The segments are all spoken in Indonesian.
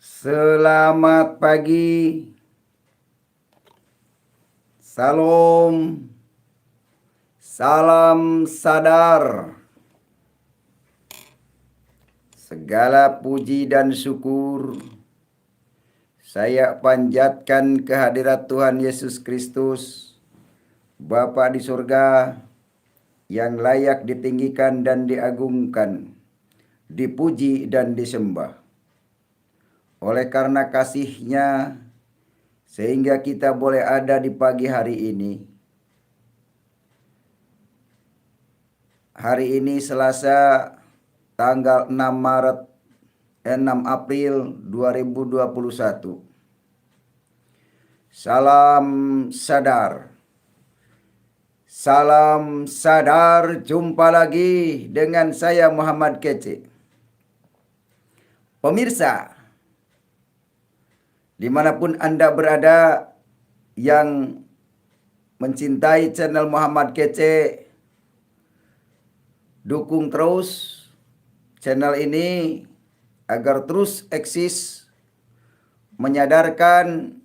Selamat pagi, salam, salam sadar. Segala puji dan syukur saya panjatkan kehadirat Tuhan Yesus Kristus, Bapa di surga, yang layak ditinggikan dan diagungkan, dipuji dan disembah. Oleh karena kasih-Nya, sehingga kita boleh ada di pagi hari ini. Hari ini Selasa, tanggal 6 April 2021. Salam sadar. Salam sadar, jumpa lagi dengan saya Muhammad Kece. Pemirsa, dimanapun Anda berada yang mencintai channel Muhammad Kece, dukung terus channel ini agar terus eksis menyadarkan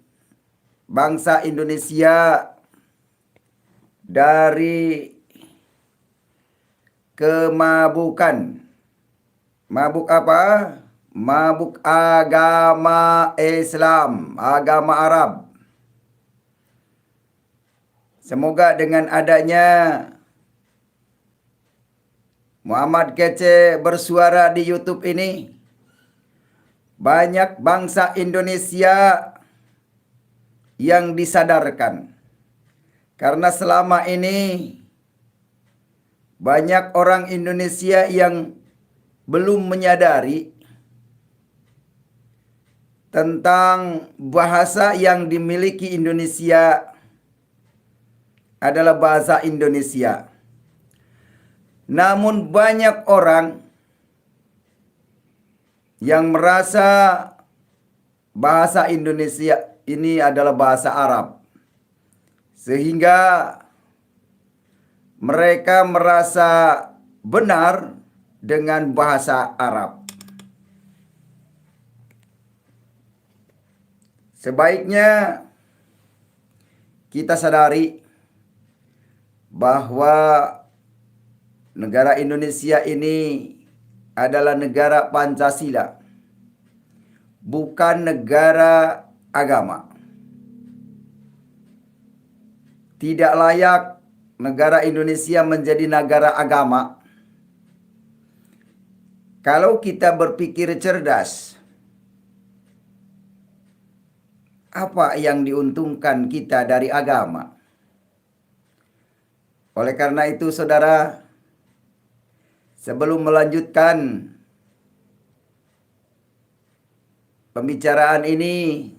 bangsa Indonesia dari kemabukan. Mabuk apa? Mabuk agama Islam, agama Arab. Semoga dengan adanya Muhammad Kece bersuara di YouTube ini, banyak bangsa Indonesia yang disadarkan. Karena selama ini banyak orang Indonesia yang belum menyadari tentang bahasa yang dimiliki Indonesia adalah bahasa Indonesia. Namun banyak orang yang merasa bahasa Indonesia ini adalah bahasa Arab. Sehingga mereka merasa benar dengan bahasa Arab. Sebaiknya kita sadari bahwa negara Indonesia ini adalah negara Pancasila, bukan negara agama. Tidak layak negara Indonesia menjadi negara agama kalau kita berpikir cerdas. Apa yang diuntungkan kita dari agama? Oleh karena itu, saudara, sebelum melanjutkan pembicaraan ini,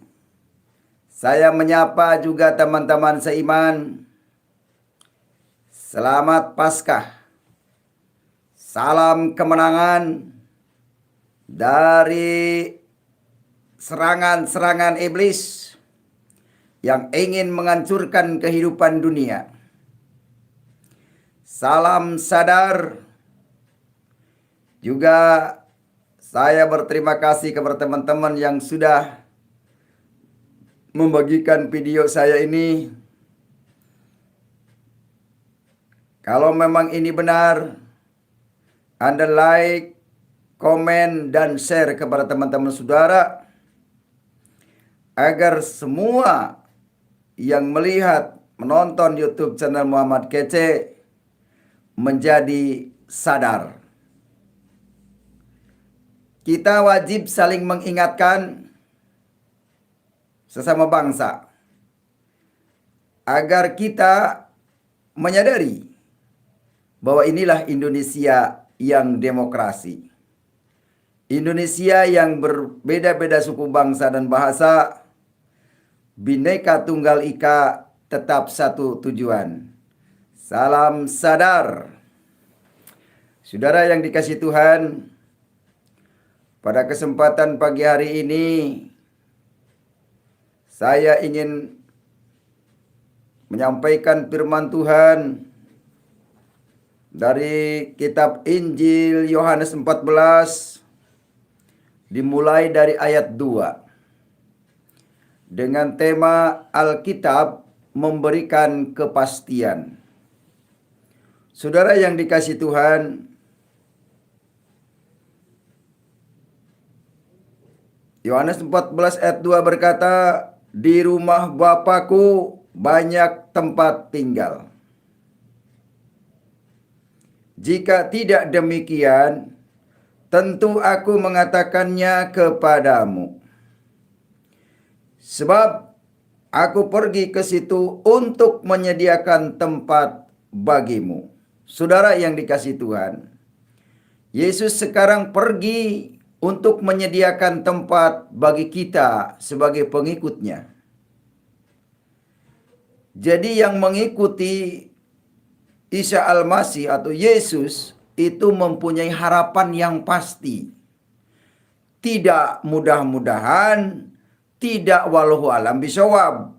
saya menyapa juga teman-teman seiman. Selamat Paskah. Salam kemenangan dari serangan-serangan iblis yang ingin menghancurkan kehidupan dunia. Salam sadar. Juga saya berterima kasih kepada teman-teman yang sudah membagikan video saya ini. Kalau memang ini benar, Anda like, komen, dan share kepada teman-teman saudara, agar semua yang melihat, menonton YouTube channel Muhammad Kece menjadi sadar. Kita wajib saling mengingatkan sesama bangsa agar kita menyadari bahwa inilah Indonesia yang demokrasi. Indonesia yang berbeda-beda suku bangsa dan bahasa, Bhinneka Tunggal Ika, tetap satu tujuan. Salam sadar. Saudara yang dikasihi Tuhan, pada kesempatan pagi hari ini saya ingin menyampaikan firman Tuhan dari kitab Injil Yohanes 14 dimulai dari ayat 2 dengan tema Alkitab memberikan kepastian. Saudara yang dikasihi Tuhan, Yohanes 14 ayat 2 berkata, "Di rumah Bapakku banyak tempat tinggal. Jika tidak demikian, tentu aku mengatakannya kepadamu. Sebab aku pergi ke situ untuk menyediakan tempat bagimu." Saudara yang dikasihi Tuhan, Yesus sekarang pergi untuk menyediakan tempat bagi kita sebagai pengikutnya. Jadi yang mengikuti Isa Al-Masih atau Yesus itu mempunyai harapan yang pasti. Tidak mudah-mudahan, tidak wallahu alam bisawab.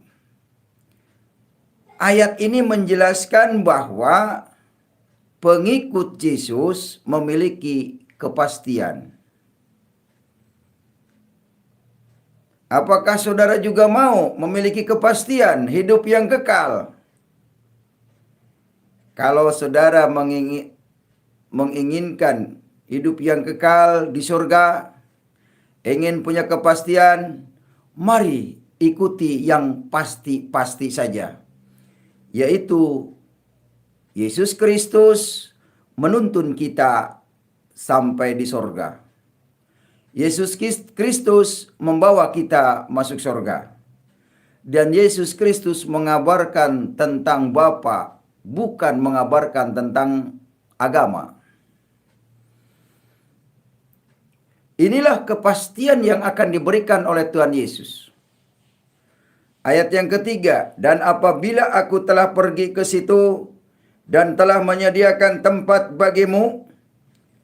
Ayat ini menjelaskan bahwa pengikut Yesus memiliki kepastian. Apakah saudara juga mau memiliki kepastian hidup yang kekal? Kalau saudara menginginkan hidup yang kekal di surga, ingin punya kepastian, mari ikuti yang pasti-pasti saja, yaitu Yesus Kristus menuntun kita sampai di surga. Yesus Kristus membawa kita masuk surga. Dan Yesus Kristus mengabarkan tentang Bapa, bukan mengabarkan tentang agama. Inilah kepastian yang akan diberikan oleh Tuhan Yesus. Ayat yang ketiga, "Dan apabila aku telah pergi ke situ dan telah menyediakan tempat bagimu,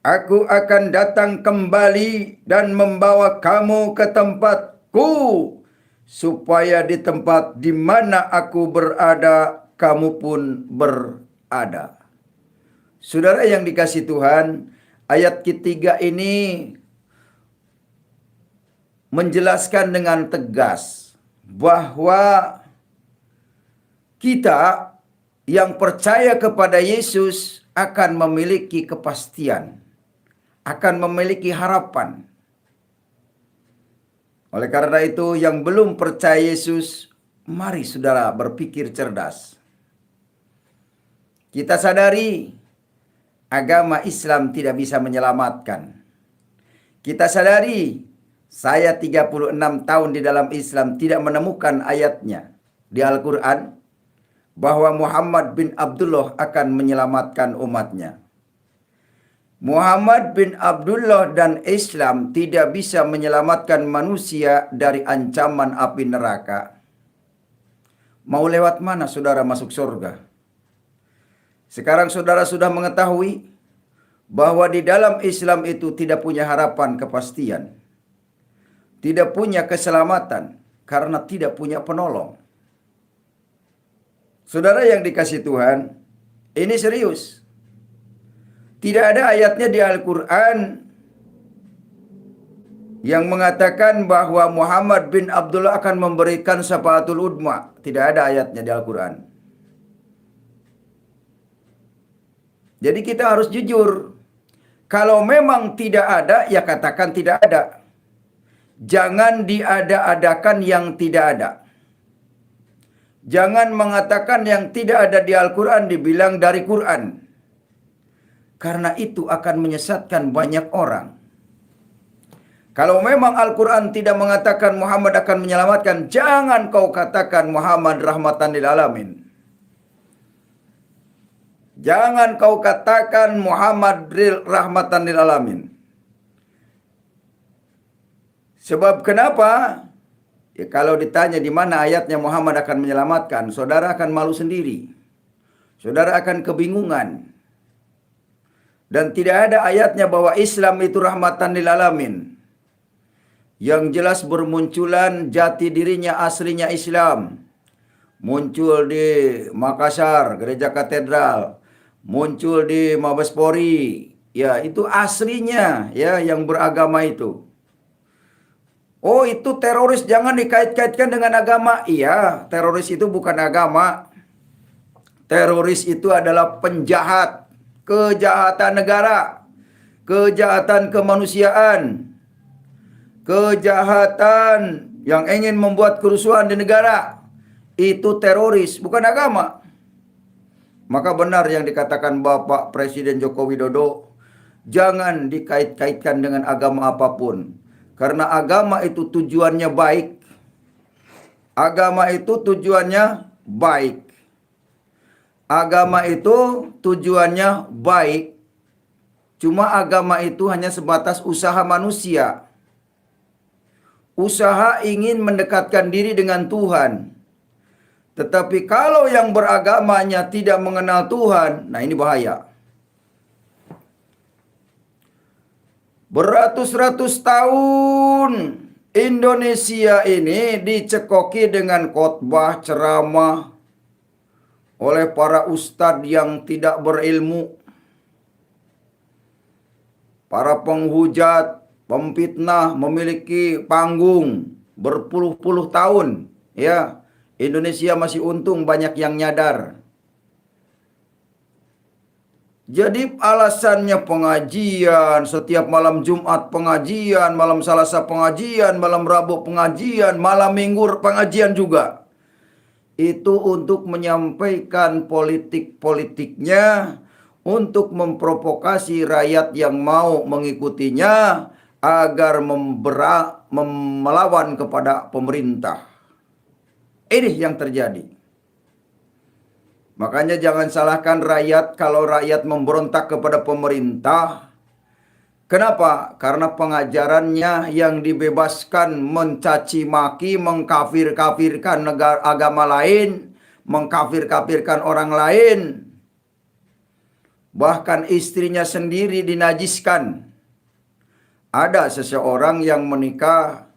aku akan datang kembali dan membawa kamu ke tempatku, supaya di tempat di mana aku berada, kamu pun berada." Saudara yang dikasihi Tuhan, ayat ketiga ini menjelaskan dengan tegas bahwa kita yang percaya kepada Yesus akan memiliki kepastian, akan memiliki harapan. Oleh karena itu, yang belum percaya Yesus, mari saudara berpikir cerdas. Kita sadari agama Islam tidak bisa menyelamatkan. Kita sadari, saya 36 tahun di dalam Islam tidak menemukan ayatnya di Al-Quran bahwa Muhammad bin Abdullah akan menyelamatkan umatnya. Muhammad bin Abdullah dan Islam tidak bisa menyelamatkan manusia dari ancaman api neraka. Mau lewat mana saudara masuk surga? Sekarang saudara sudah mengetahui bahwa di dalam Islam itu tidak punya harapan kepastian. Tidak punya keselamatan karena tidak punya penolong. Saudara yang dikasihi Tuhan, ini serius. Tidak ada ayatnya di Al-Quran yang mengatakan bahwa Muhammad bin Abdullah akan memberikan syafaatul udma. Tidak ada ayatnya di Al-Quran. Jadi kita harus jujur. Kalau memang tidak ada, ya katakan tidak ada. Jangan diada-adakan yang tidak ada. Jangan mengatakan yang tidak ada di Al-Quran dibilang dari Quran. Karena itu akan menyesatkan banyak orang. Kalau memang Al-Quran tidak mengatakan Muhammad akan menyelamatkan, jangan kau katakan Muhammad rahmatan lil alamin. Jangan kau katakan Muhammad rahmatan lil alamin. Sebab kenapa? Ya, kalau ditanya di mana ayatnya Muhammad akan menyelamatkan, saudara akan malu sendiri. Saudara akan kebingungan. Dan tidak ada ayatnya bahwa Islam itu rahmatan lil alamin. Yang jelas bermunculan jati dirinya aslinya Islam. Muncul di Makassar, Gereja Katedral. Muncul di Mabespori. Ya, itu aslinya ya yang beragama itu. Oh, itu teroris, jangan dikait-kaitkan dengan agama. Iya, teroris itu bukan agama. Teroris itu adalah penjahat, kejahatan negara, kejahatan kemanusiaan, kejahatan yang ingin membuat kerusuhan di negara. Itu teroris, bukan agama. Maka benar yang dikatakan Bapak Presiden Joko Widodo, jangan dikait-kaitkan dengan agama apapun. Karena agama itu tujuannya baik. Agama itu tujuannya baik. Agama itu tujuannya baik. Cuma agama itu hanya sebatas usaha manusia. Usaha ingin mendekatkan diri dengan Tuhan. Tetapi kalau yang beragamanya tidak mengenal Tuhan, nah ini bahaya. Beratus-ratus tahun Indonesia ini dicekoki dengan khotbah ceramah oleh para ustadz yang tidak berilmu, para penghujat, pemfitnah memiliki panggung berpuluh-puluh tahun. Ya, Indonesia masih untung banyak yang nyadar. Jadi alasannya pengajian, setiap malam Jumat pengajian, malam Selasa pengajian, malam Rabu pengajian, malam Minggu pengajian juga. Itu untuk menyampaikan politik-politiknya, untuk memprovokasi rakyat yang mau mengikutinya agar melawan kepada pemerintah. Ini yang terjadi. Makanya jangan salahkan rakyat kalau rakyat memberontak kepada pemerintah. Kenapa? Karena pengajarannya yang dibebaskan mencaci maki, mengkafir-kafirkan agama lain, mengkafir-kafirkan orang lain. Bahkan istrinya sendiri dinajiskan. Ada seseorang yang menikah,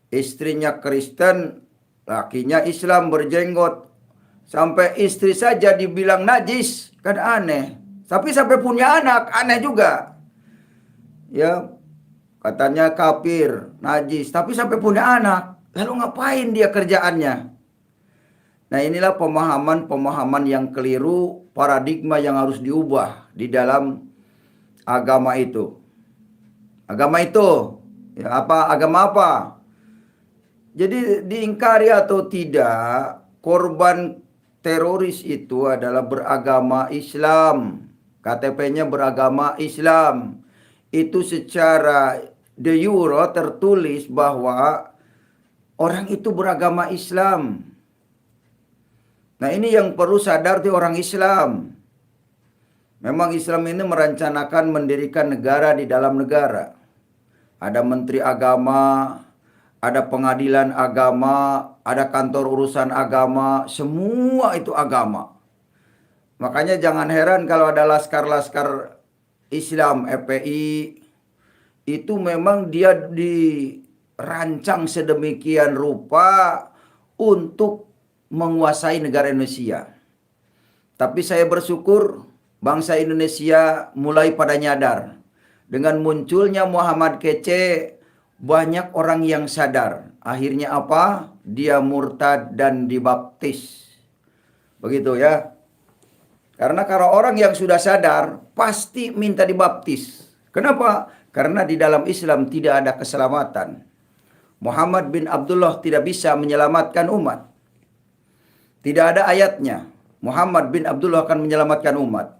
istrinya Kristen, lakinya Islam berjenggot. Sampai istri saja dibilang najis, kan aneh. Tapi sampai punya anak, aneh juga. Ya, katanya kafir, najis, tapi sampai punya anak. Lalu ngapain dia kerjaannya? Nah, inilah pemahaman-pemahaman yang keliru, paradigma yang harus diubah di dalam agama itu. Agama itu, ya agama apa? Jadi diingkari atau tidak, korban teroris itu adalah beragama Islam. KTP-nya beragama Islam. Itu secara de jure tertulis bahwa orang itu beragama Islam. Nah, ini yang perlu sadar di orang Islam. Memang Islam ini merencanakan mendirikan negara di dalam negara. Ada menteri agama, ada pengadilan agama, ada kantor urusan agama, semua itu agama. Makanya jangan heran kalau ada laskar-laskar Islam, FPI, itu memang dia dirancang sedemikian rupa untuk menguasai negara Indonesia. Tapi saya bersyukur bangsa Indonesia mulai pada nyadar. Dengan munculnya Muhammad Kece, banyak orang yang sadar. Akhirnya apa? Dia murtad dan dibaptis. Begitu ya. Karena kalau orang yang sudah sadar, pasti minta dibaptis. Kenapa? Karena di dalam Islam tidak ada keselamatan. Muhammad bin Abdullah tidak bisa menyelamatkan umat. Tidak ada ayatnya. Muhammad bin Abdullah akan menyelamatkan umat.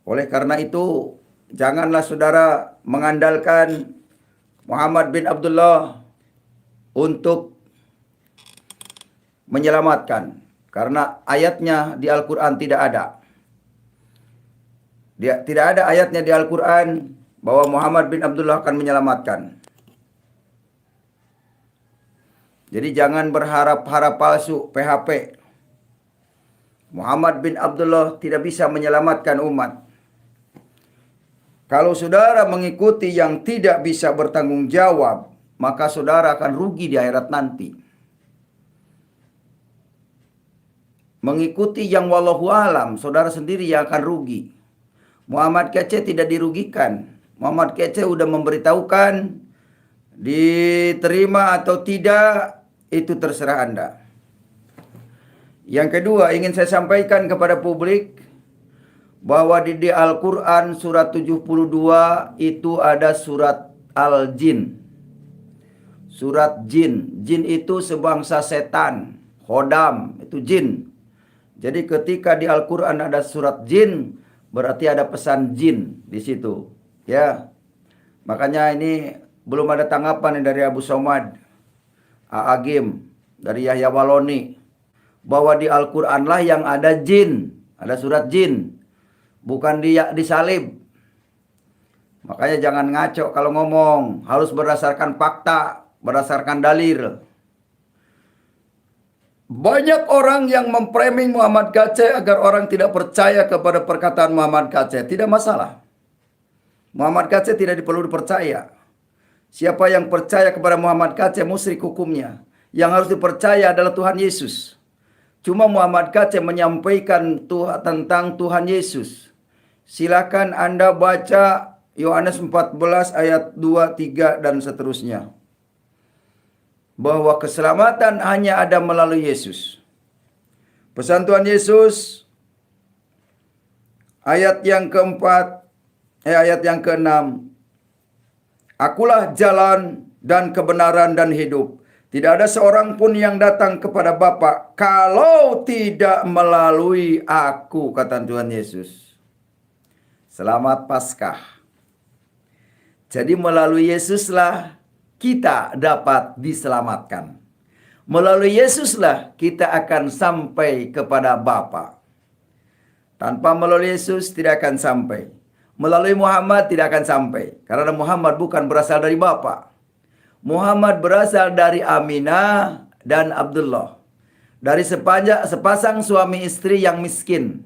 Oleh karena itu, janganlah saudara mengandalkan Muhammad bin Abdullah untuk menyelamatkan. Karena ayatnya di Al-Quran tidak ada. Tidak ada ayatnya di Al-Quran bahwa Muhammad bin Abdullah akan menyelamatkan. Jadi jangan berharap-harap palsu, PHP. Muhammad bin Abdullah tidak bisa menyelamatkan umat. Kalau saudara mengikuti yang tidak bisa bertanggung jawab, maka saudara akan rugi di akhirat nanti. Mengikuti yang wallahu alam, saudara sendiri yang akan rugi. Muhammad Kece tidak dirugikan. Muhammad Kece sudah memberitahukan Diterima atau tidak, itu terserah Anda. Yang kedua, ingin saya sampaikan kepada publik bahwa di Al-Quran surat 72 itu ada surat Al-Jin. Surat jin. Jin itu sebangsa setan. Khodam, itu jin. Jadi ketika di Al-Quran ada surat jin, berarti ada pesan jin di situ. Ya, makanya ini belum ada tanggapan dari Abu Somad, Agim, dari Yahya Waloni, bahwa di Al-Quran lah yang ada jin, ada surat jin, bukan disalib. Makanya jangan ngaco kalau ngomong, harus berdasarkan fakta, berdasarkan dalil. Banyak orang yang memframing Muhammad Kaceh agar orang tidak percaya kepada perkataan Muhammad Kaceh. Tidak masalah. Muhammad Kaceh tidak perlu dipercaya. Siapa yang percaya kepada Muhammad Kaceh musyrik hukumnya. Yang harus dipercaya adalah Tuhan Yesus. Cuma Muhammad Kaceh menyampaikan tentang Tuhan Yesus. Silakan Anda baca Yohanes 14 ayat 2, 3 dan seterusnya. Bahwa keselamatan hanya ada melalui Yesus. Pesan Tuhan Yesus ayat yang keempat, ayat yang keenam. Akulah jalan dan kebenaran dan hidup. Tidak ada seorang pun yang datang kepada Bapa kalau tidak melalui aku, kata Tuhan Yesus. Selamat Paskah. Jadi melalui Yesuslah kita dapat diselamatkan. Melalui Yesuslah kita akan sampai kepada Bapa. Tanpa melalui Yesus tidak akan sampai. Melalui Muhammad tidak akan sampai. Karena Muhammad bukan berasal dari Bapa. Muhammad berasal dari Aminah dan Abdullah. Dari sepasang suami istri yang miskin.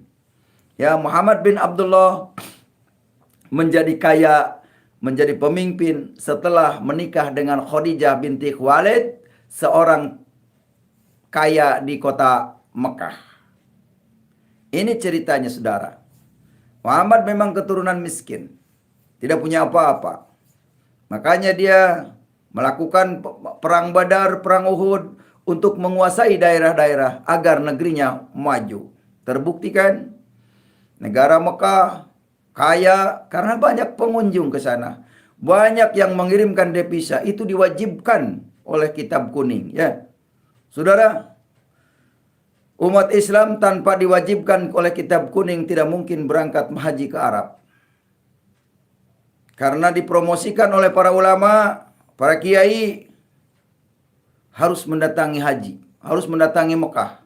Ya, Muhammad bin Abdullah menjadi kaya, menjadi pemimpin setelah menikah dengan Khadijah binti Khuwailid, seorang kaya di kota Mekah. Ini ceritanya saudara. Muhammad memang keturunan miskin. Tidak punya apa-apa. Makanya dia melakukan perang Badar, perang Uhud untuk menguasai daerah-daerah agar negerinya maju. Terbukti kan? Negara Mekah kaya karena banyak pengunjung ke sana. Banyak yang mengirimkan devisa, itu diwajibkan oleh kitab kuning, ya. Saudara, umat Islam tanpa diwajibkan oleh kitab kuning tidak mungkin berangkat haji ke Arab. Karena dipromosikan oleh para ulama, para kiai harus mendatangi haji, harus mendatangi Mekah,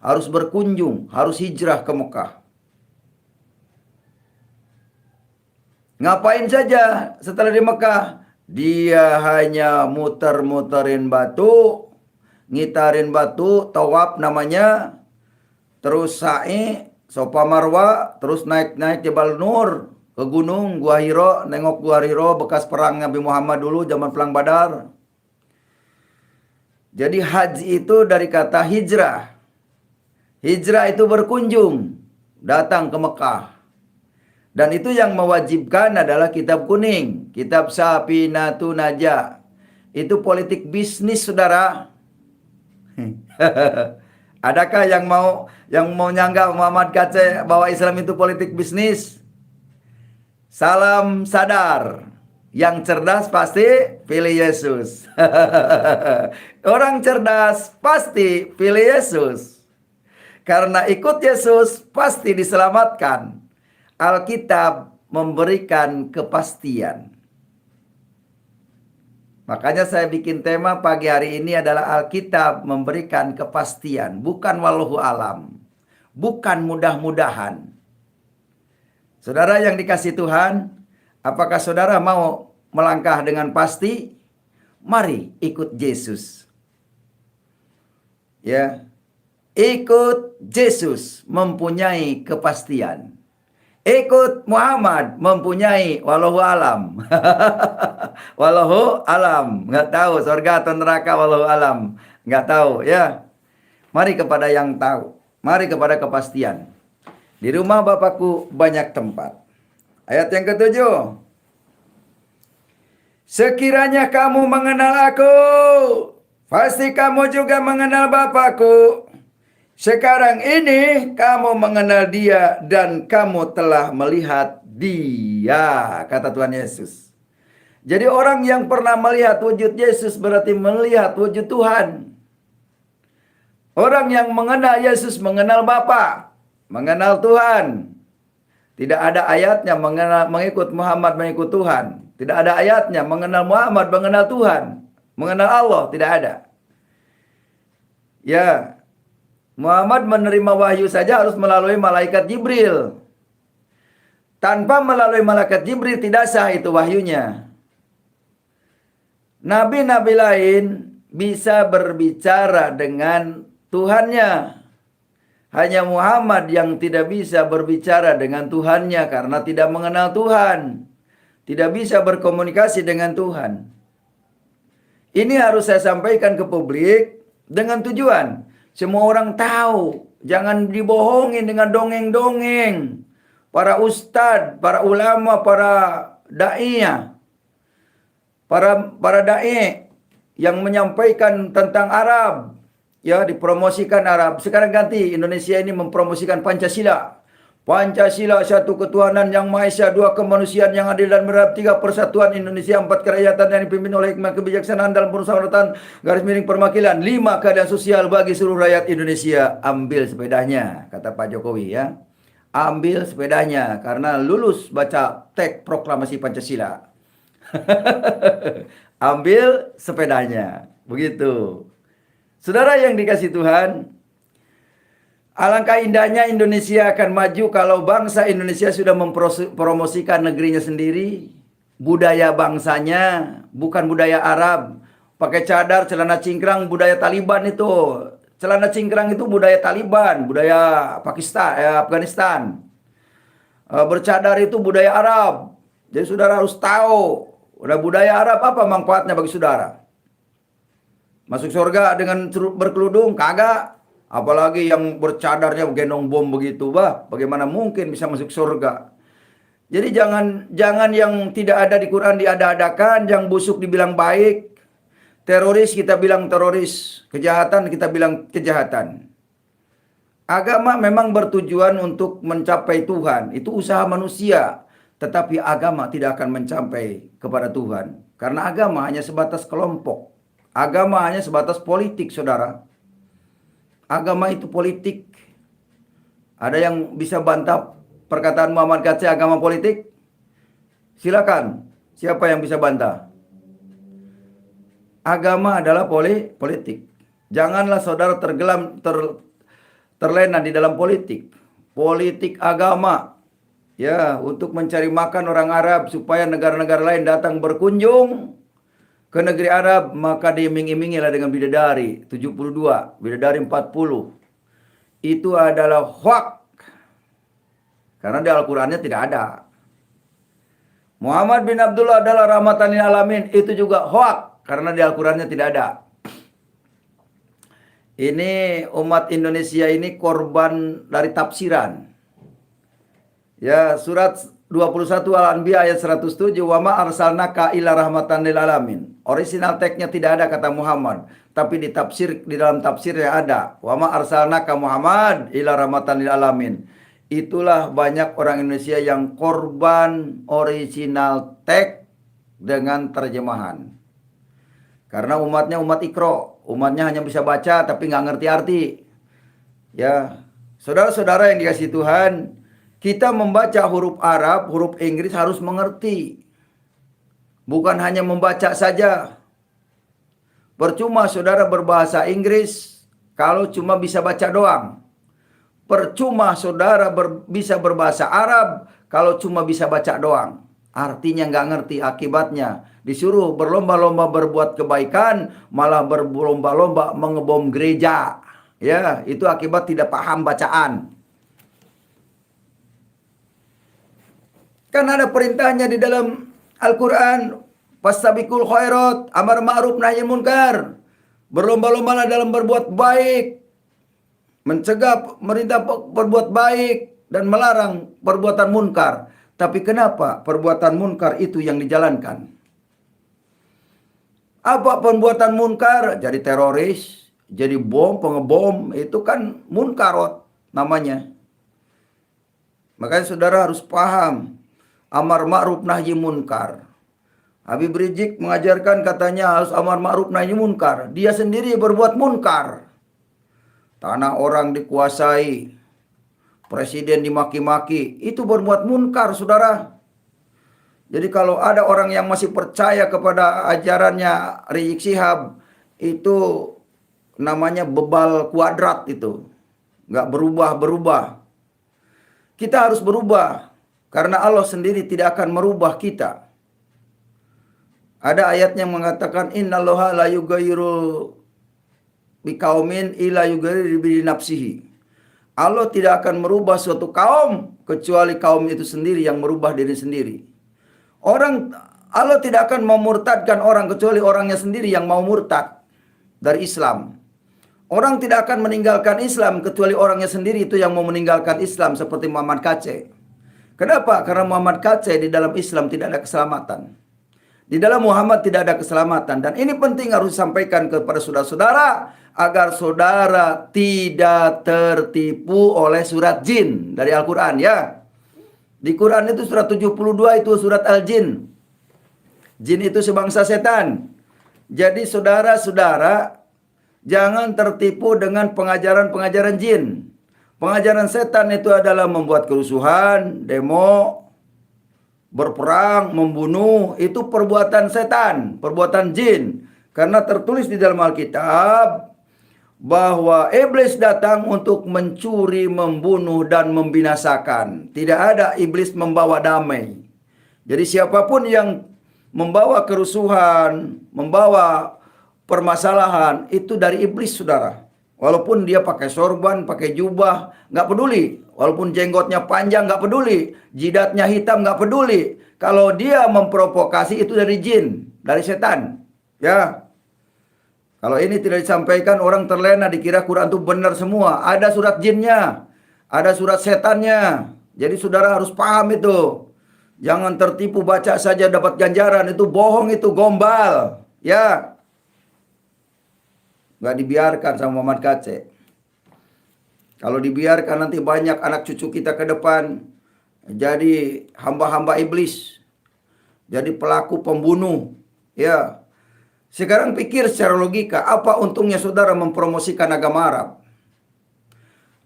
harus berkunjung, harus hijrah ke Mekah. Ngapain saja setelah di Mekah? Dia hanya muter-muterin batu, ngitarin batu, tawaf namanya, terus sa'i, Sofa Marwa, terus naik-naik Jabal Nur, ke gunung Gua Hiro, nengok Gua Hiro bekas perang Nabi Muhammad dulu zaman perang Badar. Jadi haji itu dari kata hijrah. Hijrah itu berkunjung, datang ke Mekah. Dan itu yang mewajibkan adalah kitab kuning, kitab Safinatun Najah. Itu politik bisnis, saudara. Adakah yang mau nyanggah Muhammad Kaceh bahwa Islam itu politik bisnis? Salam sadar. Yang cerdas pasti pilih Yesus. Orang cerdas pasti pilih Yesus. Karena ikut Yesus pasti diselamatkan. Alkitab memberikan kepastian. Makanya saya bikin tema pagi hari ini adalah Alkitab memberikan kepastian. Bukan wallahu alam. Bukan mudah-mudahan. Saudara yang dikasih Tuhan, apakah saudara mau melangkah dengan pasti? Mari ikut Yesus. Ya. Ikut Yesus mempunyai kepastian. Ikut Muhammad mempunyai wallahu alam. Wallahu alam. Nggak tahu surga atau neraka, wallahu alam. Nggak tahu, ya. Mari kepada yang tahu. Mari kepada kepastian. Di rumah Bapakku banyak tempat. Ayat yang ketujuh. Sekiranya kamu mengenal aku, pasti kamu juga mengenal Bapakku. Sekarang ini kamu mengenal dia dan kamu telah melihat dia, kata Tuhan Yesus. Jadi orang yang pernah melihat wujud Yesus berarti melihat wujud Tuhan. Orang yang mengenal Yesus mengenal Bapa, mengenal Tuhan. Tidak ada ayatnya mengikut Muhammad mengikut Tuhan. Tidak ada ayatnya mengenal Muhammad mengenal Tuhan. Mengenal Allah, tidak ada. Ya, Muhammad menerima wahyu saja harus melalui malaikat Jibril. Tanpa melalui malaikat Jibril tidak sah itu wahyunya. Nabi-nabi lain bisa berbicara dengan Tuhannya. Hanya Muhammad yang tidak bisa berbicara dengan Tuhannya karena tidak mengenal Tuhan. Tidak bisa berkomunikasi dengan Tuhan. Ini harus saya sampaikan ke publik dengan tujuan. Semua orang tahu. Jangan dibohongin dengan dongeng-dongeng. Para ustadz, para ulama, para da'iyah. Para da'i yang menyampaikan tentang Arab. Ya, dipromosikan Arab. Sekarang ganti, Indonesia ini mempromosikan Pancasila. Pancasila, satu ketuhanan yang Maha Esa, dua kemanusiaan yang adil dan beradab, tiga persatuan Indonesia, empat kerakyatan yang dipimpin oleh hikmah kebijaksanaan dalam permusyawaratan garis miring perwakilan, lima keadaan sosial bagi seluruh rakyat Indonesia. Ambil sepedanya, kata Pak Jokowi ya. Ambil sepedanya karena lulus baca teks proklamasi Pancasila. Ambil sepedanya. Begitu. Saudara yang dikasih Tuhan, alangkah indahnya Indonesia akan maju kalau bangsa Indonesia sudah mempromosikan negerinya sendiri. Budaya bangsanya, bukan budaya Arab. Pakai cadar, celana cingkrang, budaya Taliban itu. Celana cingkrang itu budaya Taliban, budaya Pakistan, Afghanistan. Bercadar itu budaya Arab. Jadi saudara harus tahu, udah budaya Arab apa manfaatnya bagi saudara. Masuk surga dengan berkeludung? Kagak. Apalagi yang bercadarnya gendong bom begitu, bagaimana mungkin bisa masuk surga? Jadi jangan yang tidak ada di Quran diada-adakan, yang busuk dibilang baik, teroris kita bilang teroris, kejahatan kita bilang kejahatan. Agama memang bertujuan untuk mencapai Tuhan, itu usaha manusia, tetapi agama tidak akan mencapai kepada Tuhan, karena agama hanya sebatas kelompok. Agama hanya sebatas politik, saudara. Agama itu politik. Ada yang bisa bantah perkataan Muhammad Gatse agama politik? Silakan. Siapa yang bisa bantah? Agama adalah politik. Janganlah saudara terlena di dalam politik. Politik agama. Ya, untuk mencari makan orang Arab supaya negara-negara lain datang berkunjung ke negeri Arab, maka diiming-imingilah dengan bidadari 72, bidadari 40. Itu adalah hoax. Karena di Al-Qur'annya tidak ada. Muhammad bin Abdullah adalah rahmatan lil alamin, itu juga hoax karena di Al-Qur'annya tidak ada. Ini umat Indonesia ini korban dari tafsiran. Ya, surat 21 Al-Anbiya ayat 107, wa ma arsalnaka illa rahmatan lil alamin. Original teksnya tidak ada kata Muhammad, tapi di dalam tafsirnya ada, wa ma arsalnaka Muhammad illa rahmatan lil alamin. Itulah banyak orang Indonesia yang korban original teks dengan terjemahan. Karena umatnya umat ikro, umatnya hanya bisa baca tapi nggak ngerti arti. Ya, saudara-saudara yang dikasihi Tuhan, kita membaca huruf Arab, huruf Inggris harus mengerti. Bukan hanya membaca saja. Percuma saudara berbahasa Inggris kalau cuma bisa baca doang. Percuma saudara bisa berbahasa Arab kalau cuma bisa baca doang. Artinya nggak ngerti akibatnya. Disuruh berlomba-lomba berbuat kebaikan, malah berlomba-lomba mengebom gereja. Ya, itu akibat tidak paham bacaan. Kan ada perintahnya di dalam Al-Quran. Fastabiqul khairat, amar ma'ruf nahi munkar. Berlomba-lombalah dalam berbuat baik. Mencegah merintah berbuat baik dan melarang perbuatan munkar. Tapi kenapa perbuatan munkar itu yang dijalankan? Apa perbuatan munkar? Jadi teroris, jadi bom, pengebom, itu kan munkarot namanya. Makanya saudara harus paham amar ma'ruf nahi munkar. Habib Rizik mengajarkan katanya harus amar ma'ruf nahi munkar. Dia sendiri berbuat munkar. Tanah orang dikuasai, presiden dimaki-maki, itu berbuat munkar, saudara. Jadi kalau ada orang yang masih percaya kepada ajarannya Rizik Syihab, itu namanya bebal kuadrat itu. Nggak berubah-berubah. Kita harus berubah, karena Allah sendiri tidak akan merubah kita. Ada ayat yang mengatakan, innallaha la yughayyiru biqaumin illa yughayyiru bi nafsihi. Allah tidak akan merubah suatu kaum kecuali kaum itu sendiri yang merubah diri sendiri. Allah tidak akan memurtadkan orang kecuali orangnya sendiri yang mau murtad dari Islam. Orang tidak akan meninggalkan Islam kecuali orangnya sendiri itu yang mau meninggalkan Islam, seperti Muhammad Kaceh. Kenapa? Karena Muhammad Kaceh di dalam Islam tidak ada keselamatan. Di dalam Muhammad tidak ada keselamatan. Dan ini penting harus disampaikan kepada saudara-saudara, agar saudara tidak tertipu oleh surat jin dari Al-Quran, ya. Di Quran itu surat 72 itu surat Al-Jin. Jin itu sebangsa setan. Jadi saudara-saudara jangan tertipu dengan pengajaran-pengajaran jin. Pengajaran setan itu adalah membuat kerusuhan, demo, berperang, membunuh. Itu perbuatan setan, perbuatan jin. Karena tertulis di dalam Alkitab bahwa iblis datang untuk mencuri, membunuh, dan membinasakan. Tidak ada iblis membawa damai. Jadi siapapun yang membawa kerusuhan, membawa permasalahan, itu dari iblis, saudara. Walaupun dia pakai sorban, pakai jubah, nggak peduli. Walaupun jenggotnya panjang, nggak peduli. Jidatnya hitam, nggak peduli. Kalau dia memprovokasi, itu dari jin, dari setan. Ya. Kalau ini tidak disampaikan, orang terlena, dikira Quran itu benar semua. Ada surat jinnya, ada surat setannya. Jadi saudara harus paham itu. Jangan tertipu baca saja dapat ganjaran. Itu bohong, itu gombal. Ya. Nggak dibiarkan sama Muhammad Kaceh. Kalau dibiarkan nanti banyak anak cucu kita ke depan jadi hamba-hamba iblis. Jadi pelaku pembunuh. Ya. Sekarang pikir secara logika, apa untungnya saudara mempromosikan agama Arab?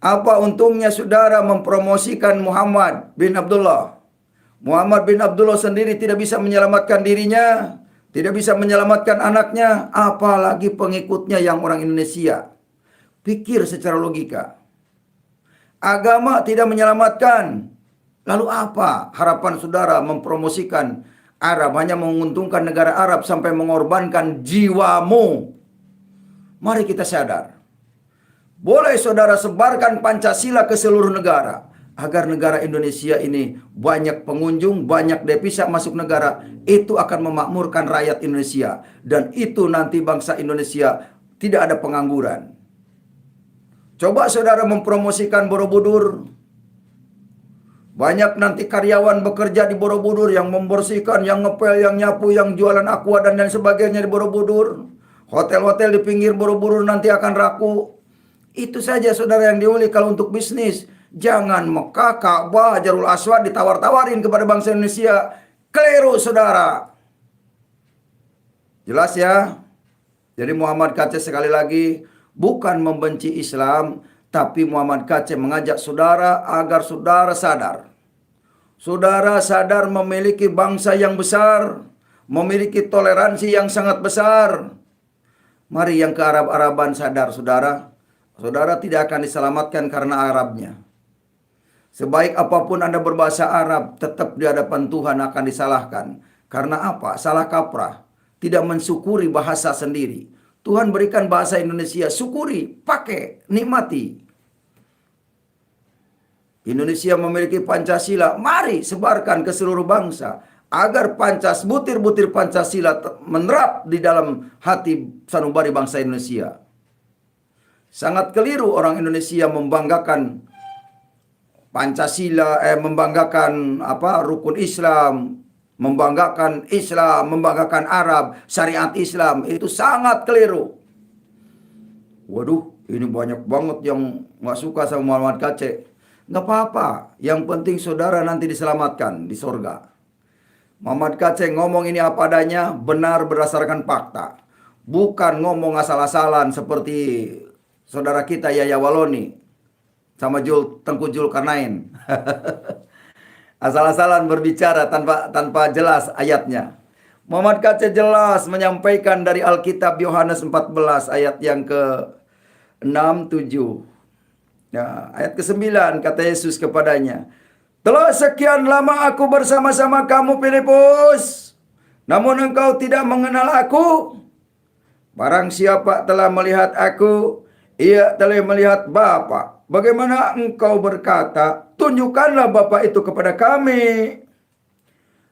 Apa untungnya saudara mempromosikan Muhammad bin Abdullah? Muhammad bin Abdullah sendiri tidak bisa menyelamatkan dirinya, tidak bisa menyelamatkan anaknya, apalagi pengikutnya yang orang Indonesia. Pikir secara logika. Agama tidak menyelamatkan. Lalu apa harapan saudara mempromosikan Arab, hanya menguntungkan negara Arab sampai mengorbankan jiwamu? Mari kita sadar. Boleh saudara sebarkan Pancasila ke seluruh negara, agar negara Indonesia ini banyak pengunjung, banyak devisa masuk negara. Itu akan memakmurkan rakyat Indonesia. Dan itu nanti bangsa Indonesia tidak ada pengangguran. Coba saudara mempromosikan Borobudur. Banyak nanti karyawan bekerja di Borobudur, yang membersihkan, yang ngepel, yang nyapu, yang jualan aqua dan lain sebagainya di Borobudur. Hotel-hotel di pinggir Borobudur nanti akan raku. Itu saja saudara yang diuli kalau untuk bisnis. Jangan Mekah, Ka'bah, Hajarul Aswad ditawar-tawarin kepada bangsa Indonesia. Keliru saudara. Jelas ya? Jadi Muhammad Kaceh sekali lagi bukan membenci Islam, tapi Muhammad Kaceh mengajak saudara agar saudara sadar. Saudara sadar memiliki bangsa yang besar, memiliki toleransi yang sangat besar. Mari yang ke Arab-Araban sadar saudara. Saudara tidak akan diselamatkan karena Arabnya. Sebaik apapun Anda berbahasa Arab, tetap di hadapan Tuhan akan disalahkan. Karena apa? Salah kaprah. Tidak mensyukuri bahasa sendiri. Tuhan berikan bahasa Indonesia, syukuri, pakai, nikmati. Indonesia memiliki Pancasila, mari sebarkan ke seluruh bangsa. Agar butir-butir Pancasila menerap di dalam hati sanubari bangsa Indonesia. Sangat keliru orang Indonesia membanggakan Pancasila, membanggakan rukun Islam, membanggakan Islam, membanggakan Arab, syariat Islam, itu sangat keliru. Waduh, ini banyak banget yang nggak suka sama Muhammad Kacek. Nggak apa-apa, yang penting saudara nanti diselamatkan di sorga. Muhammad Kacek ngomong ini apa adanya, benar berdasarkan fakta. Bukan ngomong asal-asalan seperti saudara kita Yaya Waloni sama Tengku Zulkarnain. Asal-asalan berbicara tanpa jelas ayatnya. Muhammad Kacek jelas menyampaikan dari Alkitab Yohanes 14 ayat yang ke-6, 7. Nah, ayat ke-9 kata Yesus kepadanya, "Telah sekian lama aku bersama-sama kamu, Filipus, namun engkau tidak mengenal aku. Barang siapa telah melihat aku, ia telah melihat Bapa. Bagaimana engkau berkata, tunjukkanlah Bapa itu kepada kami?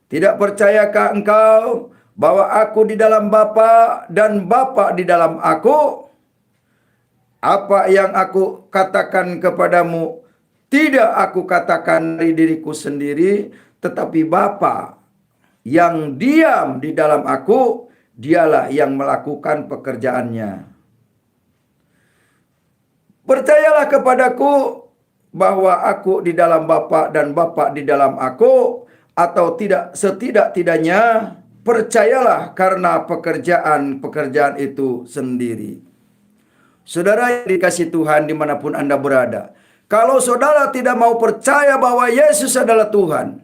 Tidak percayakah engkau bahwa aku di dalam Bapa dan Bapa di dalam aku? Apa yang aku katakan kepadamu, tidak aku katakan dari diriku sendiri, tetapi Bapa yang diam di dalam aku, dialah yang melakukan pekerjaannya. Percayalah kepadaku bahwa aku di dalam Bapa dan Bapa di dalam aku, atau tidak, setidak-tidaknya percayalah karena pekerjaan-pekerjaan itu sendiri." Saudara yang dikasihi Tuhan dimanapun Anda berada, kalau saudara tidak mau percaya bahwa Yesus adalah Tuhan,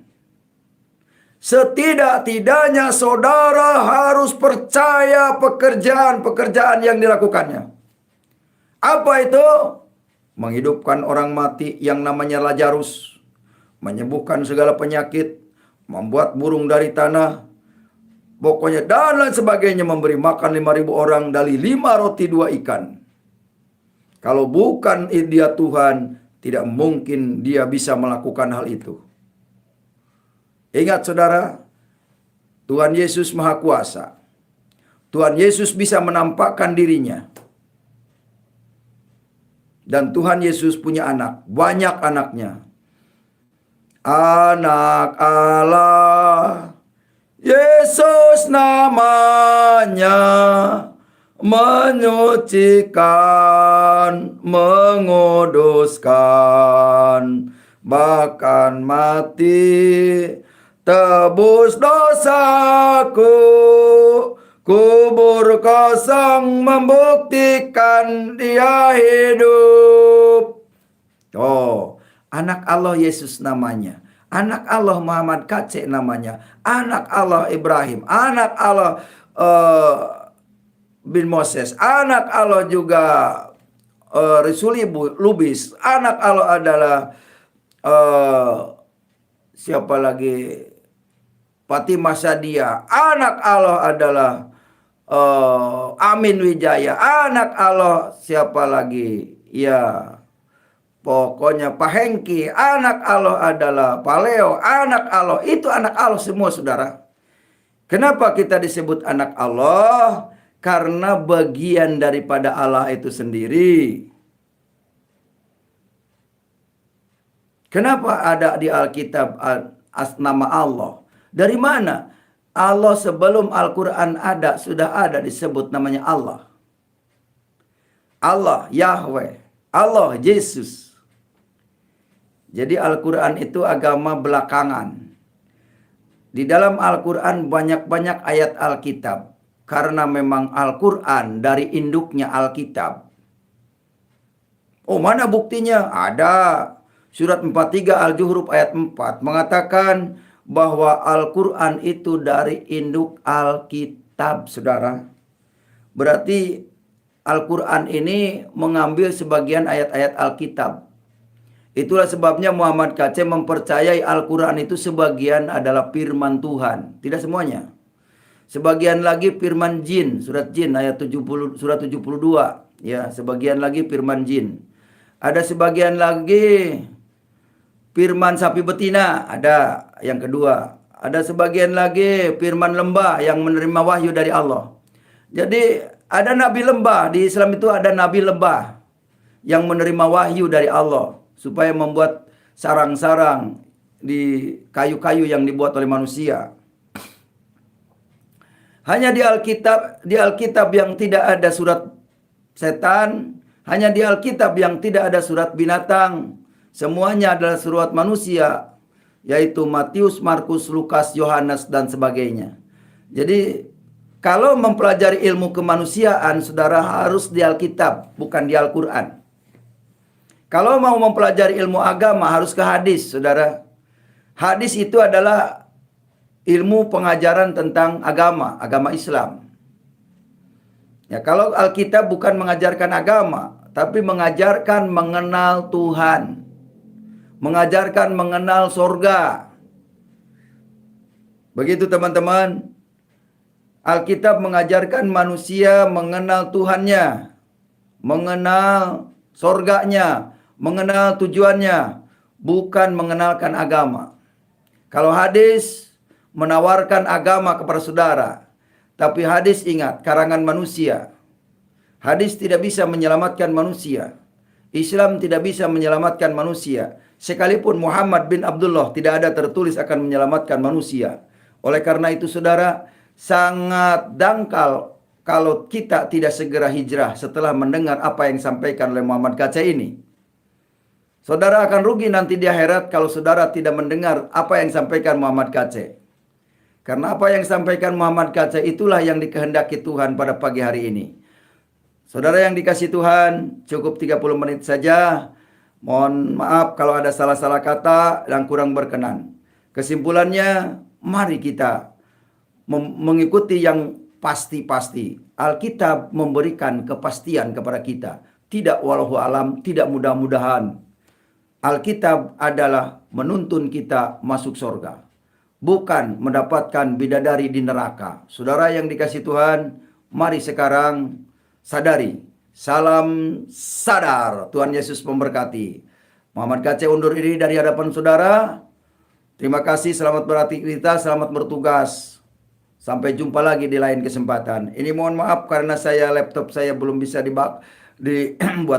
setidak-tidaknya saudara harus percaya pekerjaan-pekerjaan yang dilakukannya. Apa itu? Menghidupkan orang mati yang namanya Lazarus, menyembuhkan segala penyakit, membuat burung dari tanah, pokoknya dan lain sebagainya, memberi makan 5.000 orang dari 5 roti 2 ikan. Kalau bukan dia Tuhan, tidak mungkin dia bisa melakukan hal itu. Ingat saudara, Tuhan Yesus Maha Kuasa. Tuhan Yesus bisa menampakkan dirinya. Dan Tuhan Yesus punya anak, banyak anaknya. Anak Allah, Yesus namanya, menyucikan, menguduskan, bahkan mati tebus dosaku. Kubur kosong membuktikan dia hidup. Oh, anak Allah Yesus namanya. Anak Allah Muhammad Kacek namanya. Anak Allah Ibrahim. Anak Allah bin Moses. Anak Allah juga Risuli Lubis. Anak Allah adalah siapa lagi? Fatimah Sadia. Anak Allah adalah Amin Wijaya. Anak Allah siapa lagi? Ya, pokoknya Pak Hengki. Anak Allah adalah Pak Leo. Anak Allah itu anak Allah semua, saudara. Kenapa kita disebut anak Allah? Karena bagian daripada Allah itu sendiri. Kenapa ada di Alkitab nama Allah? Dari mana? Allah sebelum Al-Quran ada, sudah ada disebut namanya Allah. Allah, Yahweh, Allah, Yesus. Jadi Al-Quran itu agama belakangan. Di dalam Al-Quran banyak-banyak ayat Alkitab. Karena memang Al-Quran dari induknya Alkitab. Oh, mana buktinya? Ada. Surat 43 Al-Zuhruf ayat 4 mengatakan bahwa Al-Quran itu dari induk Alkitab, saudara. Berarti Al-Quran ini mengambil sebagian ayat-ayat Alkitab. Itulah sebabnya Muhammad Kacek mempercayai Al-Quran itu sebagian adalah firman Tuhan. Tidak semuanya. Sebagian lagi firman jin, surat jin ayat 70, surat 72. Ya, sebagian lagi firman jin. Ada sebagian lagi firman sapi betina, ada yang kedua. Ada sebagian lagi firman lembah yang menerima wahyu dari Allah. Jadi ada nabi lembah, di Islam itu ada nabi lembah yang menerima wahyu dari Allah supaya membuat sarang-sarang di kayu-kayu yang dibuat oleh manusia. Hanya di Alkitab yang tidak ada surat setan, hanya di Alkitab yang tidak ada surat binatang. Semuanya adalah surat manusia, yaitu Matius, Markus, Lukas, Yohanes, dan sebagainya. Jadi, kalau mempelajari ilmu kemanusiaan, saudara harus di Alkitab, bukan di Al-Quran. Kalau mau mempelajari ilmu agama, harus ke hadis, saudara. Hadis itu adalah ilmu pengajaran tentang agama Islam. Ya, kalau Alkitab bukan mengajarkan agama, tapi mengajarkan mengenal Tuhan. Mengajarkan mengenal sorga. Begitu teman-teman. Alkitab mengajarkan manusia mengenal Tuhannya, mengenal sorganya, mengenal tujuannya, bukan mengenalkan agama. Kalau hadis menawarkan agama kepada saudara, tapi hadis ingat, karangan manusia. Hadis tidak bisa menyelamatkan manusia. Islam tidak bisa menyelamatkan manusia. Sekalipun Muhammad bin Abdullah tidak ada tertulis akan menyelamatkan manusia. Oleh karena itu saudara, sangat dangkal kalau kita tidak segera hijrah setelah mendengar apa yang disampaikan oleh Muhammad Kaca ini. Saudara akan rugi nanti di akhirat kalau saudara tidak mendengar apa yang disampaikan Muhammad Kaca. Karena apa yang disampaikan Muhammad Kaca itulah yang dikehendaki Tuhan pada pagi hari ini. Saudara yang dikasih Tuhan, cukup 30 menit saja. Mohon maaf kalau ada salah-salah kata yang kurang berkenan. Kesimpulannya, mari kita mengikuti yang pasti-pasti. Alkitab memberikan kepastian kepada kita. Tidak walau alam, tidak mudah-mudahan. Alkitab adalah menuntun kita masuk surga. Bukan mendapatkan bidadari di neraka. Saudara yang dikasih Tuhan, mari sekarang sadari. Salam sadar. Tuhan Yesus memberkati. Muhammad Kace undur diri dari hadapan saudara. Terima kasih, selamat beraktivitas, selamat bertugas. Sampai jumpa lagi di lain kesempatan. Ini mohon maaf karena laptop saya belum bisa dibuat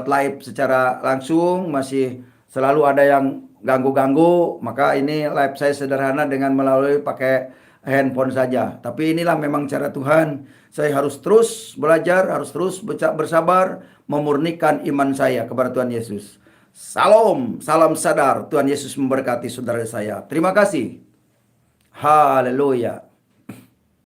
live secara langsung. Masih selalu ada yang ganggu-ganggu. Maka ini live saya sederhana dengan melalui pakai handphone saja. Tapi inilah memang cara Tuhan. Saya harus terus belajar, harus terus bersabar, memurnikan iman saya kepada Tuhan Yesus. Salam sadar. Tuhan Yesus memberkati saudara saya. Terima kasih. Haleluya.